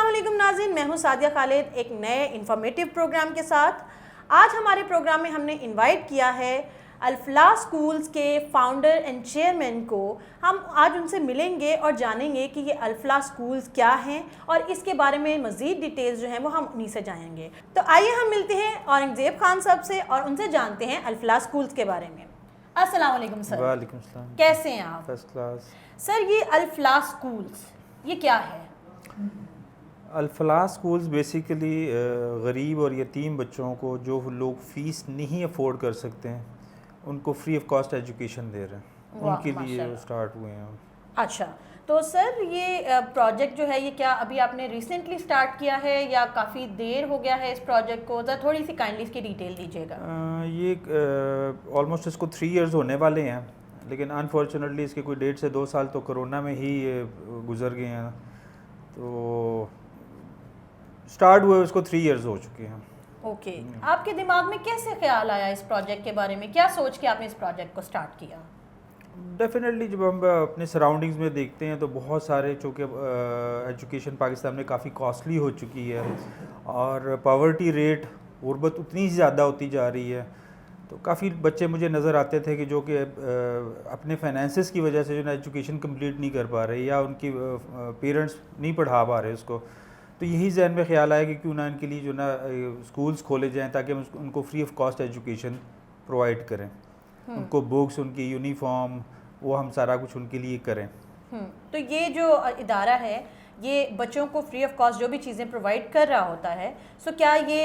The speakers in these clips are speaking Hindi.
अस्सलामुअलैकुम नाज़रीन, मैं हूं सादिया खालिद एक नए इंफॉर्मेटिव प्रोग्राम के साथ। आज हमारे प्रोग्राम में हमने इनवाइट किया है अल-फलाह स्कूल्स के फाउंडर एंड चेयरमैन को। हम आज उनसे मिलेंगे और जानेंगे कि ये अल-फलाह स्कूल्स क्या हैं और इसके बारे में मज़ीद डिटेल्स जो हैं वो हम उन्हीं से जानेंगे। तो आइए हम मिलते हैं औरंगज़ेब खान साहब से और उनसे जानते हैं अल-फलाह स्कूल्स के बारे में। अस्सलामुअलैकुम सर। वालेकुम सलाम। कैसे हैं आप? First class. सर, ये अल-फलाह स्कूल्स ये क्या है? अल-फलाह स्कूल्स बेसिकली गरीब और यतीम बच्चों को जो लोग फ़ीस नहीं अफोर्ड कर सकते हैं उनको फ्री ऑफ कॉस्ट एजुकेशन दे रहे हैं, उनके लिए स्टार्ट हुए हैं। अच्छा, तो सर ये प्रोजेक्ट जो है ये क्या अभी आपने रिसेंटली स्टार्ट किया है या काफ़ी देर हो गया है इस प्रोजेक्ट को? ज़रा थोड़ी सी काइंडली इसकी डिटेल दीजिएगा। ये ऑलमोस्ट इसको 3 इयर्स होने वाले हैं, लेकिन अनफॉर्चुनेटली इसके कोई 1.5 से 2 साल तो कोरोना में ही गुजर गए हैं। तो स्टार्ट हुए उसको 3 इयर्स हो चुके हैं। ओके, आपके दिमाग में कैसे ख्याल आया इस प्रोजेक्ट के बारे में? क्या सोच के आपने इस प्रोजेक्ट को स्टार्ट किया? डेफिनेटली जब हम अपने सराउंडिंग्स में देखते हैं तो बहुत सारे, चूँकि एजुकेशन पाकिस्तान में काफ़ी कॉस्टली हो चुकी है और पावर्टी रेट, गुर्बत उतनी ज़्यादा होती जा रही है, तो काफ़ी बच्चे मुझे नज़र आते थे कि जो कि अपने फाइनेंसेस की वजह से जो ना एजुकेशन कंप्लीट नहीं कर पा रहे या उनकी पेरेंट्स नहीं पढ़ा पा रहे उसको। तो यही जहन में ख्याल आया कि क्यों ना इनके लिए जो ना स्कूल्स खोले जाएं ताकि हम उनको free of cost education provide करें, उनको बुक्स, उनकी यूनिफॉर्म, वो हम सारा कुछ उनके लिए करें। तो ये जो इदारा है ये बच्चों को फ्री ऑफ कॉस्ट जो भी चीज़ें प्रोवाइड कर रहा होता है, सो क्या ये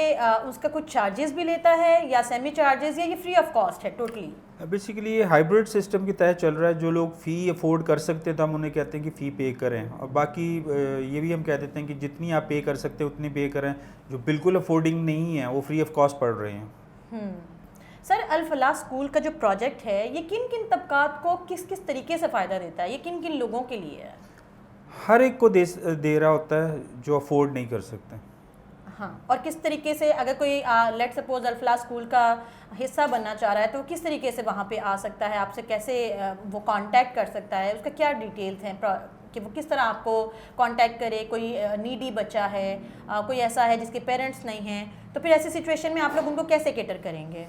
उसका कुछ चार्जेस भी लेता है या सेमी चार्जेस या ये फ्री ऑफ कॉस्ट है टोटली? बेसिकली ये हाइब्रिड सिस्टम के तहत चल रहा है। जो लोग फ़ी अफोर्ड कर सकते हैं तो हम उन्हें कहते हैं कि फ़ी पे करें, और बाकी ये भी हम कह देते हैं कि जितनी आप पे कर सकते हैं उतनी पे करें। जो बिल्कुल अफोर्डिंग नहीं है वो फ्री ऑफ कॉस्ट पढ़ रहे हैं। सर, अल-फलाह स्कूल का जो प्रोजेक्ट है ये किन किन तबकात को किस किस तरीके से फ़ायदा देता है? ये किन किन लोगों के लिए है? हर एक को दे रहा होता है जो अफोर्ड नहीं कर सकते। हाँ, और किस तरीके से अगर कोई लेट सपोज अल-फलाह स्कूल का हिस्सा बनना चाह रहा है तो किस तरीके से वहाँ पे आ सकता है? आपसे कैसे वो कांटेक्ट कर सकता है? उसका क्या डिटेल्स हैं कि वो किस तरह आपको कांटेक्ट करे? कोई नीडी बच्चा है, कोई ऐसा है जिसके पेरेंट्स नहीं हैं, तो फिर ऐसी सिचुएशन में आप लोग उनको कैसे कैटर करेंगे?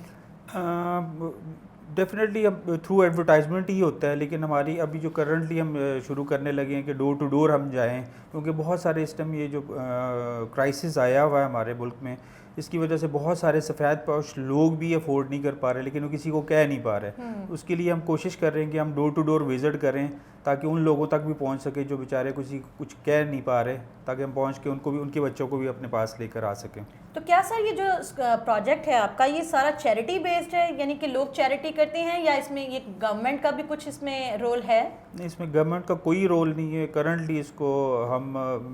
डेफिनेटली अब थ्रू एडवर्टाइजमेंट ही होता है, लेकिन हमारी अभी जो करंटली हम शुरू करने लगे हैं कि डोर टू डोर हम जाएं, क्योंकि बहुत सारे इस टाइम ये जो क्राइसिस आया हुआ है हमारे मुल्क में, इसकी वजह से बहुत सारे सफ़ेद पोश लोग भी अफोर्ड नहीं कर पा रहे, लेकिन वो किसी को कह नहीं पा रहे। उसके लिए हम कोशिश कर रहे हैं कि हम डोर टू डोर विज़िट करें ताकि उन लोगों तक भी पहुंच सके जो बेचारे कुछ कह नहीं पा रहे, ताकि हम पहुंच के उनको भी, उनके बच्चों को भी अपने पास लेकर आ सकें। तो क्या सर ये जो प्रोजेक्ट है आपका ये सारा चैरिटी बेस्ड है, यानी कि लोग चैरिटी करते हैं, या इसमें ये गवर्नमेंट का भी कुछ इसमें रोल है? नहीं, इसमें गवर्नमेंट का कोई रोल नहीं है। करंटली इसको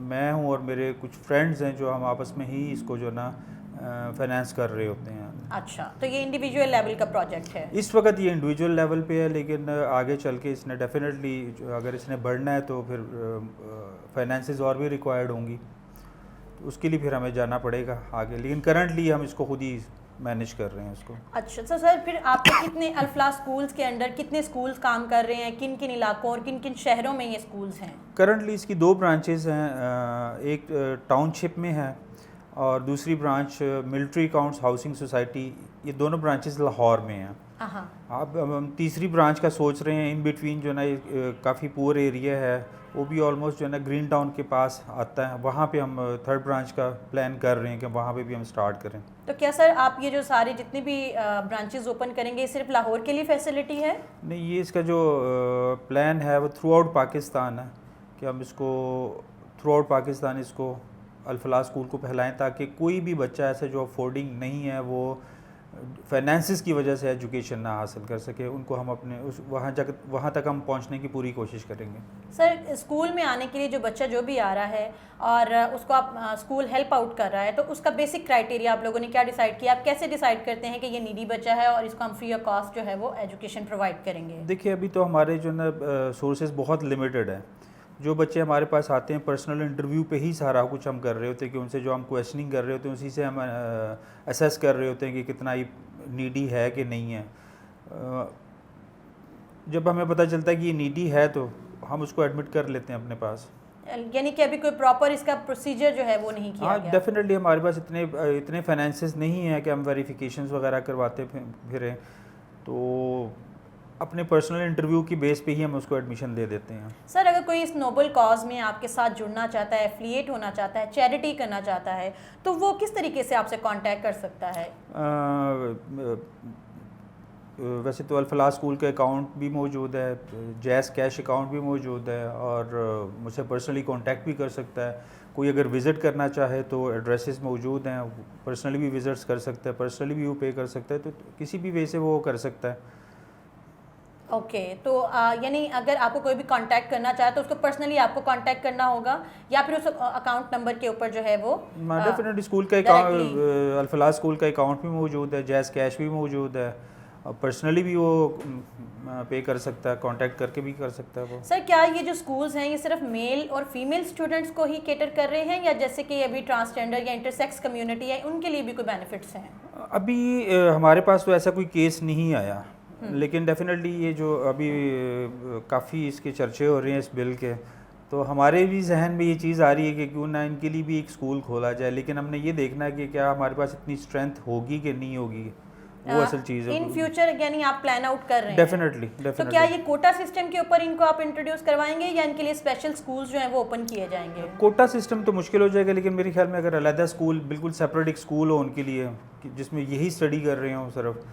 मैं हूँ और मेरे कुछ फ्रेंड्स हैं जो हम आपस में ही इसको जो ना फाइनेंस कर रहे होते हैं। अच्छा, तो ये इंडिविजुअल लेवल का प्रोजेक्ट है? इस वक्त ये इंडिविजुअल लेवल पे है, लेकिन आगे चल के इसने डेफिनेटली अगर इसने बढ़ना है तो फिर फाइनेंसेस और भी रिक्वायर्ड होंगी, तो उसके लिए फिर हमें जाना पड़ेगा आगे, लेकिन करंटली हम इसको खुद ही मैनेज कर रहे हैं इसको। अच्छा, तो सर फिर आपके कितने अल-फलाह स्कूल्स के अंडर कितने स्कूल्स काम कर रहे हैं? किन किन इलाकों और किन किन शहरों में ये स्कूल्स हैं? करंटली इसकी 2 ब्रांचेस हैं, एक टाउनशिप में है और दूसरी branch military accounts housing society, ये दोनों ब्रांचेस लाहौर में हैं। अब हम तीसरी ब्रांच का सोच रहे हैं, इन बिटवीन जो ना काफ़ी पुअर एरिया है, वो भी ऑलमोस्ट जो है ना ग्रीन टाउन के पास आता है, वहाँ पे हम थर्ड ब्रांच का प्लान कर रहे हैं कि वहाँ पे भी हम स्टार्ट करें। तो क्या सर आप ये जो सारे जितनी भी ब्रांचेस ओपन करेंगे सिर्फ लाहौर के लिए फैसिलिटी है? नहीं, ये इसका जो प्लान है वो थ्रू आउट पाकिस्तान है कि हम इसको थ्रू आउट पाकिस्तान इसको अल-फलाह स्कूल को फैलाएं, ताकि कोई भी बच्चा ऐसा जो अफोर्डिंग नहीं है, वो फाइनेंसिस की वजह से एजुकेशन ना हासिल कर सके, उनको हम अपने वहाँ तक हम पहुँचने की पूरी कोशिश करेंगे। सर, स्कूल में आने के लिए जो बच्चा जो भी आ रहा है और उसको आप स्कूल हेल्प आउट कर रहा है, तो उसका बेसिक क्राइटेरिया आप लोगों ने क्या डिसाइड किया? आप कैसे डिसाइड करते हैं कि ये नीडी बच्चा है और इसको हम फ्री ऑफ कॉस्ट जो है वो एजुकेशन प्रोवाइड करेंगे? देखिए, अभी तो हमारे जो ना सोर्सेज बहुत लिमिटेड है। जो बच्चे हमारे पास आते हैं पर्सनल इंटरव्यू पे ही सारा कुछ हम कर रहे होते हैं कि उनसे जो हम क्वेश्चनिंग कर रहे होते हैं उसी से हम असेस कर रहे होते हैं कि कितना ही नीडी है कि नहीं है। जब हमें पता चलता है कि ये नीडी है तो हम उसको एडमिट कर लेते हैं अपने पास। यानी कि अभी कोई प्रॉपर इसका प्रोसीजर जो है वो नहीं किया हाँ, गया। डेफिनेटली हमारे पास इतने फाइनेंसेस नहीं हैं कि हम वेरिफिकेशंस वगैरह करवाते फिरें, तो अपने पर्सनल इंटरव्यू की बेस पे ही हम उसको एडमिशन दे देते हैं। सर अगर कोई इस नोबल कॉज में आपके साथ जुड़ना चाहता है, एफिलिएट होना चाहता है, चैरिटी करना चाहता है, तो वो किस तरीके से आपसे कांटेक्ट कर सकता है? वैसे तो अल-फलाह स्कूल का अकाउंट भी मौजूद है, जैज़ कैश अकाउंट भी मौजूद है, और मुझसे पर्सनली कांटेक्ट भी कर सकता है। कोई अगर विज़िट करना चाहे तो एड्रेसेस मौजूद हैं, पर्सनली भी विज़िट्स कर सकता है, पर्सनली भी वो पे कर सकता है, तो किसी भी वे से वो कर सकता है। ओके तो यानी अगर आपको कोई भी कांटेक्ट करना चाहे तो उसको पर्सनली आपको कांटेक्ट करना होगा, या फिर उस अकाउंट नंबर के ऊपर जो है वो डेफिनेटली स्कूल का अकाउंट, अल-फलाह स्कूल का अकाउंट भी मौजूद है, जैज़ कैश भी मौजूद है, पर्सनली भी वो पे कर सकता है, कांटेक्ट करके भी कर सकता है वो। सर क्या ये जो स्कूल्स हैं ये सिर्फ मेल और फीमेल स्टूडेंट्स को ही केटर कर रहे हैं, या जैसे कि अभी ट्रांसजेंडर या इंटरसेक्स कम्युनिटी है उनके लिए भी कोई बेनिफिट्स हैं? अभी हमारे पास तो ऐसा कोई केस नहीं आया, लेकिन डेफिनेटली ये जो अभी काफ़ी इसके चर्चे हो रहे हैं इस बिल के, तो हमारे भी जहन में ये चीज़ आ रही है कि क्यों ना इनके लिए भी एक स्कूल खोला जाए, लेकिन हमने ये देखना है कि क्या हमारे पास इतनी स्ट्रेंथ होगी कि नहीं होगी, वो असल चीज़ है। इन फ्यूचर यानी आप प्लान आउट कर रहे हैं? डेफिनेटली तो क्या ये कोटा सिस्टम के ऊपर इनको आप इंट्रोड्यूस करवाएंगे, या इनके लिए स्पेशल स्कूल्स जो हैं वो ओपन किए जाएंगे? कोटा सिस्टम तो मुश्किल हो जाएगा, लेकिन मेरे ख्याल में अगर अलहदा स्कूल, बिल्कुल सेपरेट एक स्कूल हो उनके लिए जिसमें यही स्टडी कर रहे हों सिर्फ,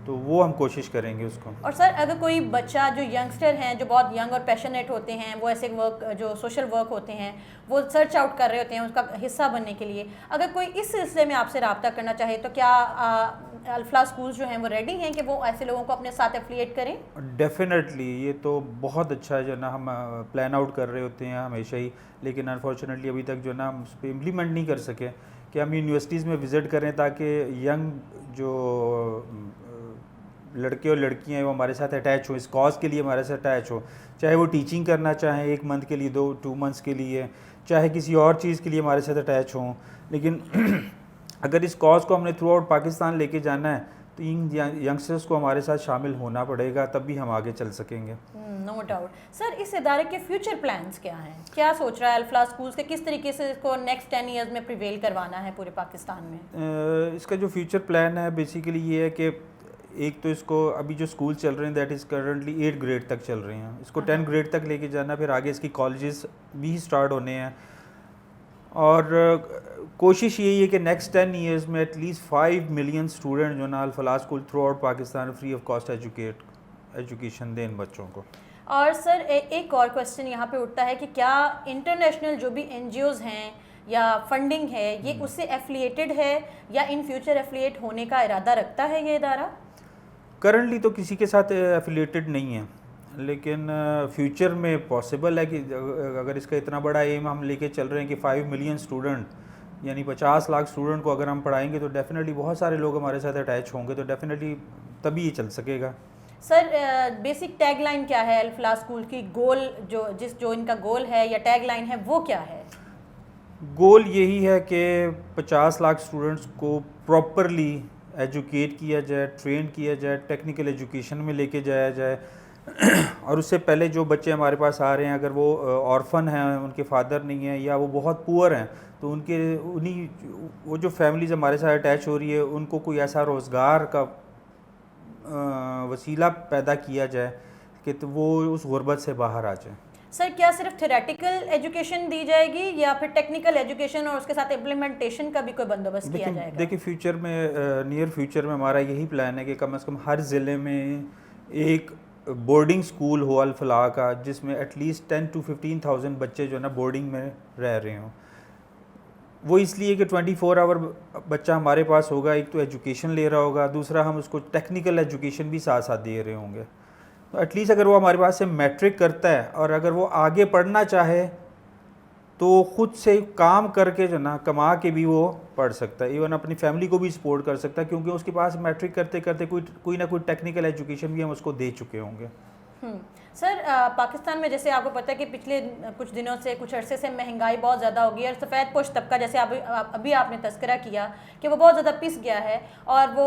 तो वो हम कोशिश करेंगे उसको। और सर अगर कोई बच्चा जो यंगस्टर हैं, जो बहुत यंग और पैशनेट होते हैं, वो ऐसे वर्क जो सोशल वर्क होते हैं वो सर्च आउट कर रहे होते हैं उसका हिस्सा बनने के लिए, अगर कोई इस सिलसिले में आपसे रब्ता करना चाहे तो क्या अल-फलाह स्कूल्स जो हैं वो रेडी हैं कि वो ऐसे लोगों को अपने साथ एफिलिएट करें? डेफिनेटली, ये तो बहुत अच्छा है जो ना हम प्लान आउट कर रहे होते हैं हमेशा ही, लेकिन अनफॉर्चुनेटली अभी तक जो ना हम उस पर इम्प्लीमेंट नहीं कर सके कि हम यूनिवर्सिटीज़ में विज़िट करें ताकि यंग जो लड़के और लड़कियां हैं वो हमारे साथ अटैच हो, इस कॉज के लिए हमारे साथ अटैच हो, चाहे वो टीचिंग करना चाहें 1 मंथ के लिए, 2 मंथ्स के लिए, चाहे किसी और चीज़ के लिए हमारे साथ अटैच हों, लेकिन अगर इस कॉज को हमने थ्रू आउट पाकिस्तान लेके जाना है तो इन यंगस्टर्स को हमारे साथ शामिल होना पड़ेगा, तब भी हम आगे चल सकेंगे। No doubt. सर इस इदारे के फ्यूचर प्लान्स क्या हैं? क्या सोच रहा है अल-फलाह स्कूल्स के, किस तरीके से इसको नेक्स्ट 10 ईयर्स में प्रिवेल करवाना है पूरे पाकिस्तान में? इसका जो फ्यूचर प्लान है बेसिकली ये है कि एक तो इसको अभी जो स्कूल चल रहे हैं दैट इज़ करंटली 8 ग्रेड तक चल रहे हैं, इसको 10 ग्रेड तक लेके जाना, फिर आगे इसकी कॉलेजेस भी स्टार्ट होने हैं, और कोशिश यही है कि नेक्स्ट 10 ईयर्स में एटलीस्ट 5 मिलियन स्टूडेंट जो ना Al-Falah school throughout Pakistan free of cost education दें इन बच्चों को। और सर एक और क्वेश्चन यहाँ पे उठता है कि क्या इंटरनेशनल जो भी एनजीओज़ हैं या फंडिंग है ये उससे एफिलिएटेड है, या इन फ्यूचर एफिलिएट होने का इरादा रखता है ये इदारा? करंटली तो किसी के साथ एफिलिएटेड नहीं है, लेकिन फ्यूचर में पॉसिबल है कि अगर इसका इतना बड़ा एम हम लेके चल रहे हैं कि 5 मिलियन स्टूडेंट यानी 50 लाख स्टूडेंट को अगर हम पढ़ाएंगे तो डेफिनेटली बहुत सारे लोग हमारे साथ अटैच होंगे, तो डेफिनेटली तभी ये चल सकेगा। सर बेसिक टैगलाइन क्या है अल-फलाह स्कूल की? गोल जो इनका गोल है या टैगलाइन है वो क्या है? गोल यही है कि 50 लाख स्टूडेंट्स को प्रॉपरली एजुकेट किया जाए, ट्रेन किया जाए, टेक्निकल एजुकेशन में लेके जाया जाए और उससे पहले जो बच्चे हमारे पास आ रहे हैं अगर वो ऑर्फन हैं, उनके फादर नहीं हैं या वो बहुत पुअर हैं, तो वो जो फैमिलीज हमारे साथ अटैच हो रही है उनको कोई ऐसा रोज़गार का वसीला पैदा किया जाए कि तो वो उस गुर्बत से बाहर आ जाए। सर क्या सिर्फ थ्योरेटिकल एजुकेशन दी जाएगी या फिर टेक्निकल एजुकेशन और उसके साथ इम्प्लीमेंटेशन का भी कोई बंदोबस्त किया जाएगा? देखिए फ्यूचर में नियर फ्यूचर में हमारा यही प्लान है कि कम से कम हर ज़िले में एक बोर्डिंग स्कूल हो अल-फलाह का, जिसमें एटलीस्ट 10 to 15,000 बच्चे जो है ना बोर्डिंग में रह रहे हों। वो इसलिए कि 24 आवर बच्चा हमारे पास होगा, एक तो एजुकेशन ले रहा होगा, दूसरा हम उसको टेक्निकल एजुकेशन भी साथ साथ दे रहे होंगे, तो एटलीस्ट अगर वो हमारे पास से मैट्रिक करता है और अगर वो आगे पढ़ना चाहे तो ख़ुद से काम करके जो ना कमा के भी वो पढ़ सकता है, इवन अपनी फैमिली को भी सपोर्ट कर सकता है, क्योंकि उसके पास मैट्रिक करते करते कोई ना कोई टेक्निकल एजुकेशन भी हम उसको दे चुके होंगे। सर पाकिस्तान में जैसे आपको पता है कि पिछले कुछ दिनों से, कुछ अरसे से महंगाई बहुत ज़्यादा हो गई है और सफ़ेद पोश तबका, जैसे अभी आपने तस्करा किया कि वो बहुत ज़्यादा पिस गया है और वो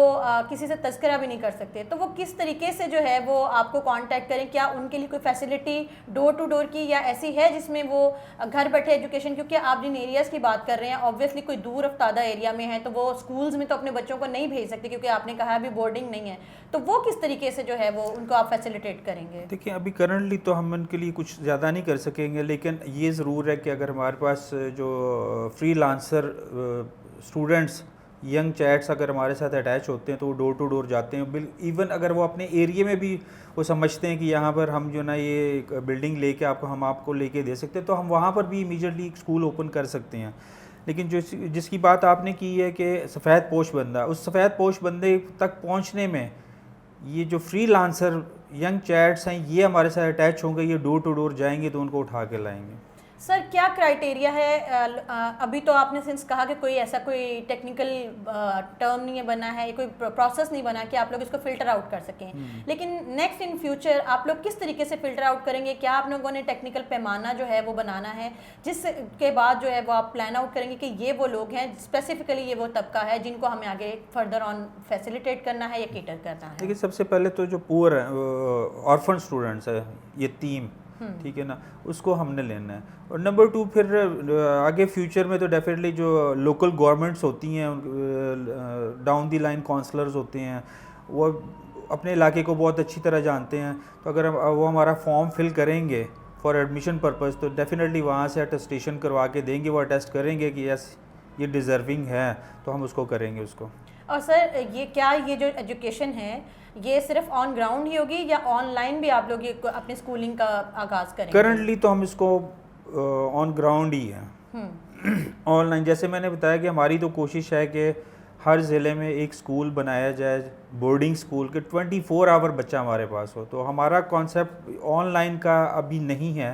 किसी से तस्करा भी नहीं कर सकते, तो वो किस तरीके से जो है वो आपको कांटेक्ट करें? क्या उनके लिए कोई फैसिलिटी डोर टू डोर की या ऐसी है जिसमें वो घर बैठे एजुकेशन, क्योंकि आप जिन एरियाज़ की बात कर रहे हैं ऑब्वियसली कोई दूर अफ्तादा एरिया में है तो वो स्कूल्स में तो अपने बच्चों को नहीं भेज सकते क्योंकि आपने कहा अभी बोर्डिंग नहीं है, तो वो किस तरीके से जो है वो उनको आप फैसिलिटेट करेंगे? देखिए, अभी करंटली तो हम उनके लिए कुछ ज़्यादा नहीं कर सकेंगे, लेकिन ये ज़रूर है कि अगर हमारे पास जो फ्रीलांसर स्टूडेंट्स, यंग चैट्स अगर हमारे साथ अटैच होते हैं तो वो डोर टू डोर जाते हैं। इवन अगर वो अपने एरिया में भी वो समझते हैं कि यहाँ पर हम जो ना ये बिल्डिंग लेके हम आपको लेके दे सकते हैं, तो हम वहाँ पर भी इमीडिएटली एक स्कूल ओपन कर सकते हैं। लेकिन जिसकी बात आपने की है कि सफ़ेद पोश बंदा, उस सफ़ेद पोश बंदे तक पहुँचने में ये जो फ्रीलांसर यंग चैट्स हैं ये हमारे साथ अटैच होंगे, ये डोर टू डोर जाएंगे तो उनको उठा के लाएंगे। सर क्या क्राइटेरिया है? अभी तो आपने सिंस कहा कि कोई ऐसा कोई टेक्निकल टर्म नहीं है बना है, कोई प्रोसेस नहीं बना कि आप लोग इसको फिल्टर आउट कर सकें, लेकिन नेक्स्ट इन फ्यूचर आप लोग किस तरीके से फिल्टर आउट करेंगे? क्या आप लोगों ने टेक्निकल पैमाना जो है वो बनाना है जिसके बाद जो है वो आप प्लान आउट करेंगे कि ये वो लोग हैं, स्पेसिफिकली ये वो तबका है जिनको हमें आगे फर्दर ऑन फैसिलिटेट करना है या केटर करना है? देखिए, सबसे पहले तो जो पुअर है, ऑर्फन स्टूडेंट्स है, यतीम, ठीक है ना, उसको हमने लेना है। और नंबर 2 फिर आगे फ्यूचर में तो डेफिनेटली जो लोकल गवर्नमेंट्स होती हैं, डाउन दी लाइन काउंसलर्स होते हैं, वो अपने इलाके को बहुत अच्छी तरह जानते हैं, तो अगर वो हमारा फॉर्म फिल करेंगे फॉर एडमिशन पर्पज़ तो डेफिनेटली वहाँ से अटेस्टेशन करवा के देंगे, वो अटेस्ट करेंगे कि यस ये डिज़र्विंग है, तो हम उसको करेंगे उसको। और सर ये जो एजुकेशन है ये सिर्फ ऑन ग्राउंड ही होगी या ऑनलाइन भी आप लोग ये अपनी स्कूलिंग का आगाज़ करेंगे? करंटली तो हम इसको ऑन ग्राउंड ही है। ऑनलाइन जैसे मैंने बताया कि हमारी तो कोशिश है कि हर ज़िले में एक स्कूल बनाया जाए, बोर्डिंग स्कूल के 24 आवर बच्चा हमारे पास हो, तो हमारा कॉन्सेप्ट ऑनलाइन का अभी नहीं है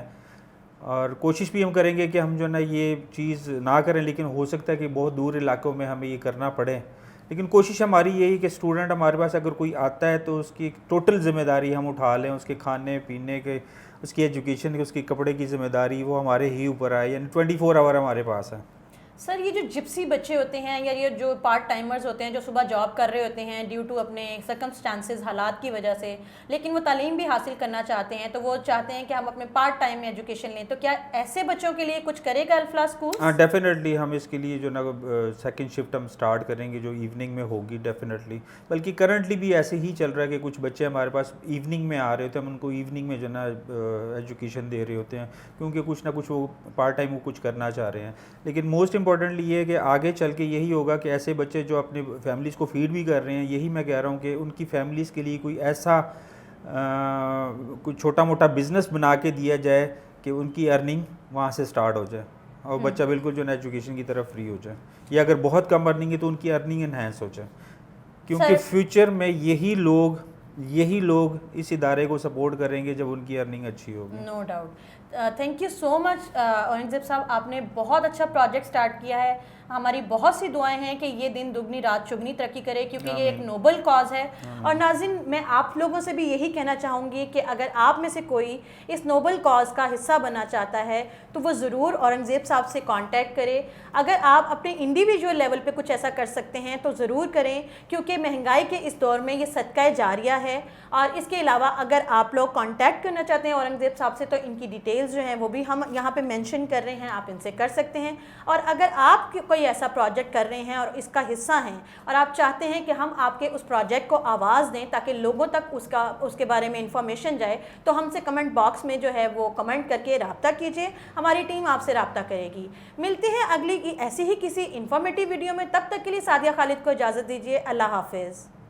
और कोशिश भी हम करेंगे कि हम जो ना ये चीज़ ना करें, लेकिन हो सकता है कि बहुत दूर इलाकों में हमें ये करना पड़े, लेकिन कोशिश हमारी यही कि स्टूडेंट हमारे पास अगर कोई आता है तो उसकी टोटल ज़िम्मेदारी हम उठा लें, उसके खाने पीने के, उसकी एजुकेशन की, उसके कपड़े की ज़िम्मेदारी वो हमारे ही ऊपर आए, यानी 24 आवर हमारे पास है। सर ये जो जिप्सी बच्चे होते हैं या ये जो पार्ट टाइमर्स होते हैं जो सुबह जॉब कर रहे होते हैं ड्यू टू अपने सर्कमस्टांसेस, हालात की वजह से, लेकिन वो तालीम भी हासिल करना चाहते हैं, तो वो चाहते हैं कि हम अपने पार्ट टाइम में एजुकेशन लें, तो क्या ऐसे बच्चों के लिए कुछ करेगा अल्फला स्कूल? हाँ, डेफिनेटली हम इसके लिए जो ना सेकंड शिफ्ट हम स्टार्ट करेंगे जो इवनिंग में होगी डेफिनेटली, बल्कि करंटली भी ऐसे ही चल रहा है कि कुछ बच्चे हमारे पास इवनिंग में आ रहे होते हैं, हम उनको इवनिंग में जो ना एजुकेशन दे रहे होते हैं, क्योंकि कुछ ना कुछ वो पार्ट टाइम वो कुछ करना चाह रहे हैं। लेकिन मोस्ट इंपॉर्टेंटली ये है कि आगे चल के यही होगा कि ऐसे बच्चे जो अपने फैमिलीज़ को फीड भी कर रहे हैं, यही मैं कह रहा हूँ कि उनकी फैमिलीज़ के लिए कोई ऐसा कोई छोटा मोटा बिज़नेस बना के दिया जाए कि उनकी अर्निंग वहाँ से स्टार्ट हो जाए और बच्चा बिल्कुल जो है एजुकेशन की तरफ फ्री हो जाए, या अगर बहुत कम अर्निंग है तो उनकी अर्निंग इन्हेंस हो जाए, क्योंकि फ्यूचर में यही लोग इस इदारे को सपोर्ट करेंगे जब उनकी अर्निंग अच्छी होगी। No doubt. Thank you so much Aurangzeb साहब, आपने बहुत अच्छा प्रोजेक्ट स्टार्ट किया है। हमारी बहुत सी दुआएं हैं कि ये दिन दुगनी रात चुगनी तरक्की करे, क्योंकि ये एक नोबल कॉज है। और नाज़रीन, मैं आप लोगों से भी यही कहना चाहूँगी कि अगर आप में से कोई इस नोबल कॉज का हिस्सा बनना चाहता है तो वो ज़रूर औरंगज़ेब साहब से कांटेक्ट करे। अगर आप अपने इंडिविजुअल लेवल पे कुछ ऐसा कर सकते हैं तो ज़रूर करें, क्योंकि महंगाई के इस दौर में ये सदका जारिया है। और इसके अलावा अगर आप लोग कांटेक्ट करना चाहते हैं औरंगज़ेब साहब से तो इनकी डिटेल्स जो हैं वो भी हम यहाँ पे मेंशन कर रहे हैं, आप इनसे कर सकते हैं। और अगर आप कोई ऐसा प्रोजेक्ट कर रहे हैं और इसका हिस्सा हैं और आप चाहते हैं कि हम आपके उस प्रोजेक्ट को आवाज़ दें ताकि लोगों तक उसके बारे में इंफॉर्मेशन जाए, तो हमसे कमेंट बॉक्स में जो है वो कमेंट करके रब्ता कीजिए, हमारी टीम आपसे रब्ता करेगी। मिलते हैं अगली ऐसी ही किसी इंफॉर्मेटिव वीडियो में, तब तक के लिए सादिया खालिद को इजाज़त दीजिए। अल्लाह हाफिज़।